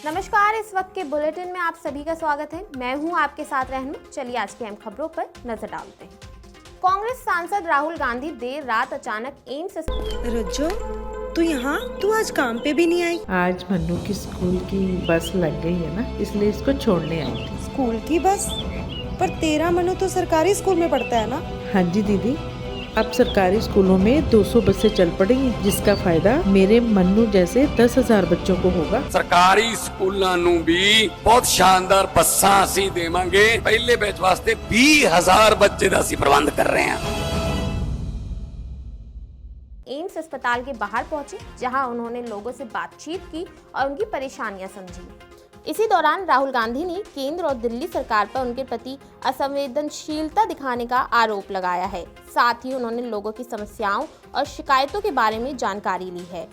नमस्कार, इस वक्त के बुलेटिन में आप सभी का स्वागत है। मैं हूं आपके साथ रहनू। चलिए आज की अहम खबरों पर नजर डालते हैं। कांग्रेस सांसद राहुल गांधी देर रात अचानक एम्स रज्जो, तू आज काम पे भी नहीं आई? आज मन्नू की स्कूल की बस लग गई है ना, इसलिए इसको छोड़ने आई थी। स्कूल की बस? पर तेरा मनु तो सरकारी स्कूल में पढ़ता है ना? हाँ जी दीदी, अब सरकारी स्कूलों में 200 बसें चल पड़ेंगी, जिसका फायदा मेरे मन्नू जैसे 10,000 बच्चों को होगा। सरकारी स्कूलों नू भी बहुत शानदार बसां असीं देवांगे। पहले बैच वास्ते 20,000 बच्चे दा असीं प्रबंध कर रहे हैं। एम्स अस्पताल के बाहर पहुंचे, जहां उन्होंने लोगों से बातचीत की और उनकी परेशानियां समझी। इसी दौरान राहुल गांधी ने केंद्र और दिल्ली सरकार पर उनके प्रति असंवेदनशीलता दिखाने का आरोप लगाया है। साथ ही उन्होंने लोगों की समस्याओं और शिकायतों के बारे में जानकारी ली है।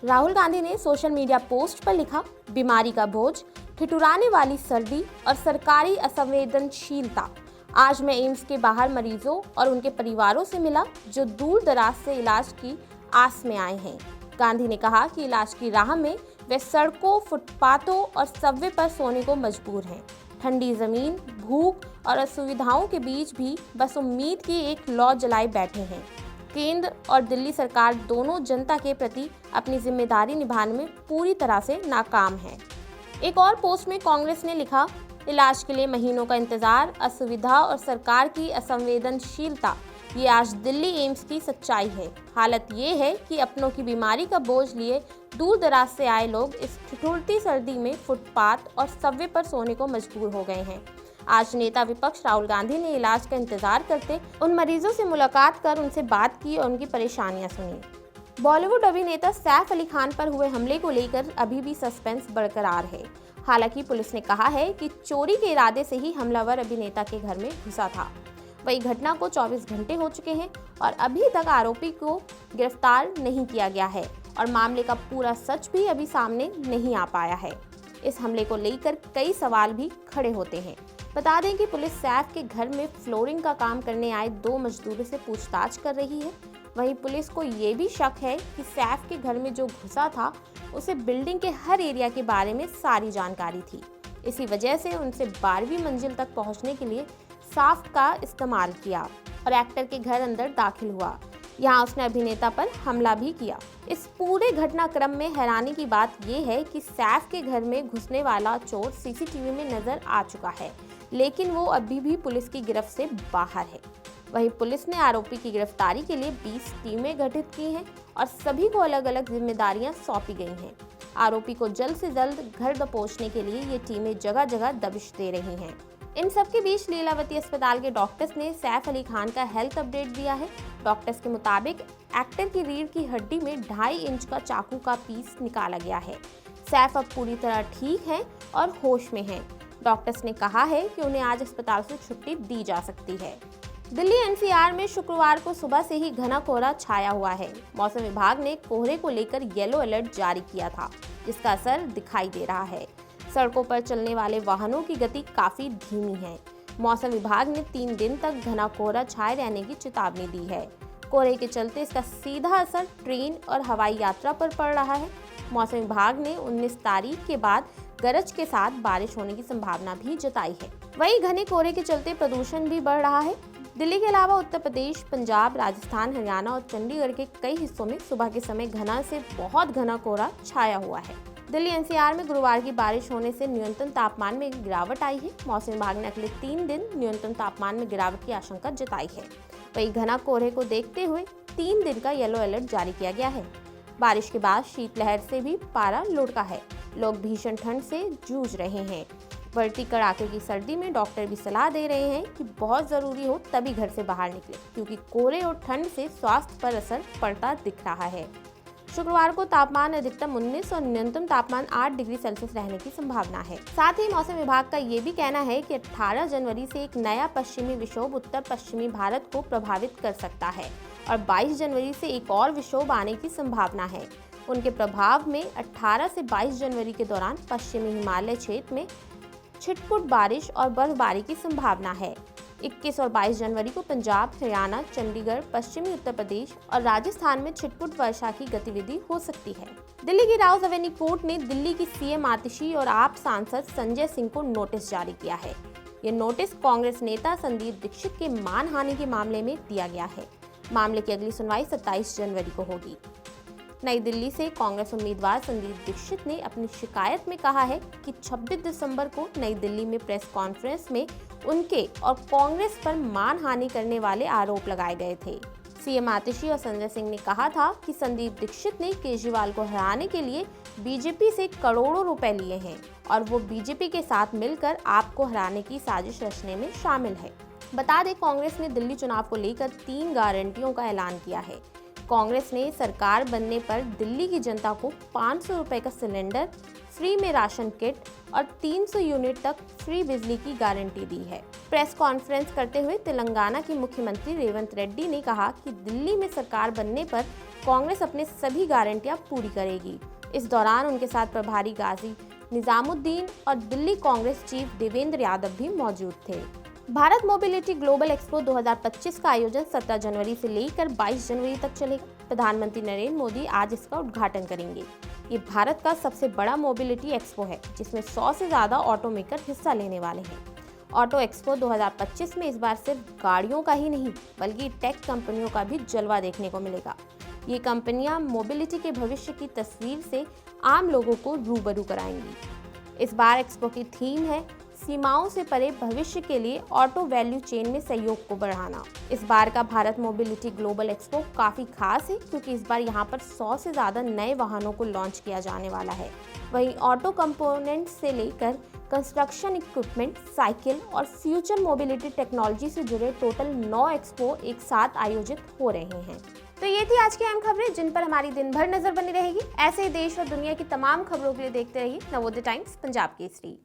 राहुल गांधी ने सोशल मीडिया पोस्ट पर लिखा, बीमारी का बोझ, ठिठुराने वाली सर्दी और सरकारी असंवेदनशीलता। आज मैं एम्स के बाहर मरीजों और उनके परिवारों से मिला, जो दूर दराज से इलाज की आस में आए हैं। गांधी ने कहा कि इलाज की राह में वे सड़कों, फुटपाथों और सबवे पर सोने को मजबूर हैं। ठंडी जमीन, भूख और असुविधाओं के बीच भी बस उम्मीद की एक लौ जलाए बैठे हैं। केंद्र और दिल्ली सरकार दोनों जनता के प्रति अपनी जिम्मेदारी निभाने में पूरी तरह से नाकाम है। एक और पोस्ट में कांग्रेस ने लिखा, इलाज के लिए महीनों का इंतजार, असुविधा और सरकार की असंवेदनशीलता, ये आज दिल्ली एम्स की सच्चाई है। हालत ये है कि अपनों की बीमारी का बोझ लिए दूर दराज से आए लोग इस ठिठुरती सर्दी में फुटपाथ और सबवे पर सोने को मजबूर हो गए हैं। आज नेता विपक्ष राहुल गांधी ने इलाज का इंतजार करते उन मरीजों से मुलाकात कर उनसे बात की और उनकी परेशानियां सुनी। बॉलीवुड अभिनेता सैफ अली खान पर हुए हमले को लेकर अभी भी सस्पेंस बरकरार है। हालांकि पुलिस ने कहा है कि चोरी के इरादे से ही हमलावर अभिनेता के घर में घुसा था। वही घटना को 24 घंटे हो चुके हैं और अभी तक आरोपी को गिरफ्तार नहीं किया गया है और मामले का पूरा सच भी अभी सामने नहीं आ पाया है। इस हमले को लेकर कई सवाल भी खड़े होते हैं। बता दें कि पुलिस सैफ के घर में फ्लोरिंग का काम करने आए 2 मजदूरों से पूछताछ कर रही है। वहीं पुलिस को ये भी शक है कि सैफ के घर में जो घुसा था, उसे बिल्डिंग के हर एरिया के बारे में सारी जानकारी थी। इसी वजह से उनसे 12वीं मंजिल तक पहुंचने के लिए साफ्ट का इस्तेमाल किया और एक्टर के घर अंदर दाखिल हुआ। यहाँ उसने अभिनेता पर हमला भी किया। इस पूरे घटनाक्रम में हैरानी की बात यह है कि सैफ के घर में घुसने वाला चोर सीसीटीवी में नजर आ चुका है, लेकिन वो अभी भी पुलिस की गिरफ्त से बाहर है। वहीं पुलिस ने आरोपी की गिरफ्तारी के लिए 20 टीमें गठित की हैं और सभी को अलग अलग जिम्मेदारियां सौंपी गई हैं। आरोपी को जल्द से जल्द घर दबोचने के लिए ये टीमें जगह जगह दबिश दे रही हैं। इन सब के बीच लीलावती अस्पताल के डॉक्टर्स ने सैफ अली खान का हेल्थ अपडेट दिया है। डॉक्टर्स के मुताबिक एक्टर की रीढ़ की हड्डी में 2.5 इंच का चाकू का पीस निकाला गया है। सैफ अब पूरी तरह ठीक हैं और होश में हैं। डॉक्टर्स ने कहा है कि उन्हें आज अस्पताल से छुट्टी दी जा सकती है। दिल्ली एनसीआर में शुक्रवार को सुबह से ही घना कोहरा छाया हुआ है। मौसम विभाग ने कोहरे को लेकर येलो अलर्ट जारी किया था, जिसका असर दिखाई दे रहा है। सड़कों पर चलने वाले वाहनों की गति काफी धीमी है। मौसम विभाग ने 3 दिन तक घना कोहरा छाए रहने की चेतावनी दी है। कोहरे के चलते इसका सीधा असर ट्रेन और हवाई यात्रा पर पड़ रहा है। मौसम विभाग ने 19 तारीख के बाद गरज के साथ बारिश होने की संभावना भी जताई है। वहीं घने कोहरे के चलते प्रदूषण भी बढ़ रहा है। दिल्ली के अलावा उत्तर प्रदेश, पंजाब, राजस्थान, हरियाणा और चंडीगढ़ के कई हिस्सों में सुबह के समय घना से बहुत घना कोहरा छाया हुआ है। दिल्ली एनसीआर में गुरुवार की बारिश होने से न्यूनतम तापमान में गिरावट आई है। मौसम विभाग ने अगले 3 दिन न्यूनतम तापमान में गिरावट की आशंका जताई है। वहीं घना कोहरे को देखते हुए 3 दिन का येलो अलर्ट जारी किया गया है। बारिश के बाद शीतलहर से भी पारा लुढ़का है। लोग भीषण ठंड से जूझ रहे हैं। बढ़ती कड़ाके की सर्दी में डॉक्टर भी सलाह दे रहे हैं कि बहुत ज़रूरी हो तभी घर से बाहर निकले, क्योंकि कोहरे और ठंड से स्वास्थ्य पर असर पड़ता दिख रहा है। शुक्रवार को तापमान अधिकतम 19 और न्यूनतम तापमान 8 डिग्री सेल्सियस रहने की संभावना है। साथ ही मौसम विभाग का ये भी कहना है कि 18 जनवरी से एक नया पश्चिमी विक्षोभ उत्तर पश्चिमी भारत को प्रभावित कर सकता है और 22 जनवरी से एक और विक्षोभ आने की संभावना है। उनके प्रभाव में 18 से 22 जनवरी के दौरान पश्चिमी हिमालय क्षेत्र में छिटपुट बारिश और बर्फबारी की संभावना है। 21 और 22 जनवरी को पंजाब, हरियाणा, चंडीगढ़, पश्चिमी उत्तर प्रदेश और राजस्थान में छिटपुट वर्षा की गतिविधि हो सकती है। दिल्ली की राउस एवेन्यू कोर्ट ने दिल्ली की सीएम आतिशी और आप सांसद संजय सिंह को नोटिस जारी किया है। ये नोटिस कांग्रेस नेता संदीप दीक्षित के मानहानि के मामले में दिया गया है। मामले की अगली सुनवाई 27 जनवरी को होगी। नई दिल्ली से कांग्रेस उम्मीदवार संदीप दीक्षित ने अपनी शिकायत में कहा है कि 26 दिसंबर को नई दिल्ली में प्रेस कॉन्फ्रेंस में उनके और कांग्रेस पर मानहानि करने वाले आरोप लगाए गए थे। सीएम आतिशी और संजय सिंह ने कहा था कि संदीप दीक्षित ने केजरीवाल को हराने के लिए बीजेपी से करोड़ों रुपए लिए हैं और वो बीजेपी के साथ मिलकर आपको हराने की साजिश रचने में शामिल है। बता दें, कांग्रेस ने दिल्ली चुनाव को लेकर 3 गारंटियों का ऐलान किया है। कांग्रेस ने सरकार बनने पर दिल्ली की जनता को 500 रुपए का सिलेंडर, फ्री में राशन किट और 300 यूनिट तक फ्री बिजली की गारंटी दी है। प्रेस कॉन्फ्रेंस करते हुए तेलंगाना के मुख्यमंत्री रेवंत रेड्डी ने कहा कि दिल्ली में सरकार बनने पर कांग्रेस अपने सभी गारंटियां पूरी करेगी। इस दौरान उनके साथ प्रभारी गाजी निजामुद्दीन और दिल्ली कांग्रेस चीफ देवेंद्र यादव भी मौजूद थे। भारत मोबिलिटी ग्लोबल एक्सपो 2025 का आयोजन 17 जनवरी से लेकर 22 जनवरी तक चलेगा। प्रधानमंत्री नरेंद्र मोदी आज इसका उद्घाटन करेंगे। ये भारत का सबसे बड़ा मोबिलिटी एक्सपो है, जिसमें 100 से ज़्यादा ऑटोमेकर हिस्सा लेने वाले हैं। ऑटो एक्सपो 2025 में इस बार सिर्फ गाड़ियों का ही नहीं, बल्कि टेक कंपनियों का भी जलवा देखने को मिलेगा। ये कंपनियां मोबिलिटी के भविष्य की तस्वीर से आम लोगों को रूबरू कराएंगी। इस बार एक्सपो की थीम है सीमाओं से परे भविष्य के लिए ऑटो वैल्यू चेन में सहयोग को बढ़ाना। इस बार का भारत मोबिलिटी ग्लोबल एक्सपो काफ़ी खास है, क्योंकि इस बार यहाँ पर 100 से ज़्यादा नए वाहनों को लॉन्च किया जाने वाला है। वहीं ऑटो कंपोनेंट से लेकर कंस्ट्रक्शन इक्विपमेंट, साइकिल और फ्यूचर मोबिलिटी टेक्नोलॉजी से जुड़े टोटल 9 एक्सपो एक साथ आयोजित हो रहे हैं। तो ये थी आज की अहम खबरें, जिन पर हमारी दिन भर नजर बनी रहेगी। ऐसे ही देश और दुनिया की तमाम खबरों के लिए देखते रहिए नवोदय टाइम्स पंजाब केसरी।